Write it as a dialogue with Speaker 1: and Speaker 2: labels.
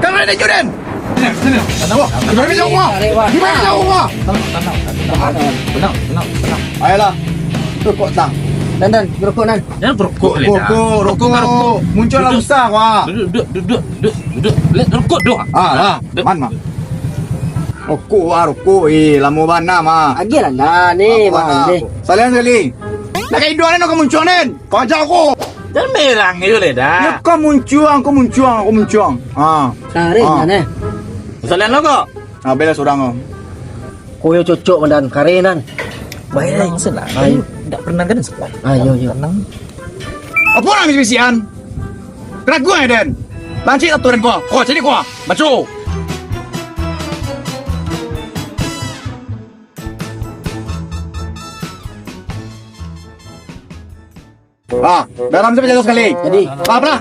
Speaker 1: Kang Rene Juden. Gimana bisa gua? Gimana bisa gua? Tenang. Ayolah. Rokok tang.
Speaker 2: Dan rokok nan.
Speaker 3: Jangan rokok le.
Speaker 1: Rokok. Muncul lah besar gua.
Speaker 3: Duduk. Lihat rokok doh.
Speaker 1: Lah. Man. Rokok. Lama bana mah.
Speaker 2: Agi lah nah ni bang ni.
Speaker 1: Salian sekali. Nak iduan kau munculin. Kau ajak aku.
Speaker 3: Jangan merang itu le
Speaker 1: Ya
Speaker 3: dah.
Speaker 1: kau muncuang.
Speaker 2: Sare nan eh.
Speaker 3: Salian lo kok.
Speaker 1: Bela seorang kau.
Speaker 2: Koyo cocok mandan karenan.
Speaker 3: Bayang senang. Tidak pernah kan sekolah.
Speaker 2: Ayo.
Speaker 3: Tenang.
Speaker 1: Apa nak misi-misian? Kena gua ya, Den. Lancik aturan gua. Kau sini gua. Bacu. Dalam saya jaga sekali.
Speaker 2: Jadi
Speaker 1: apa?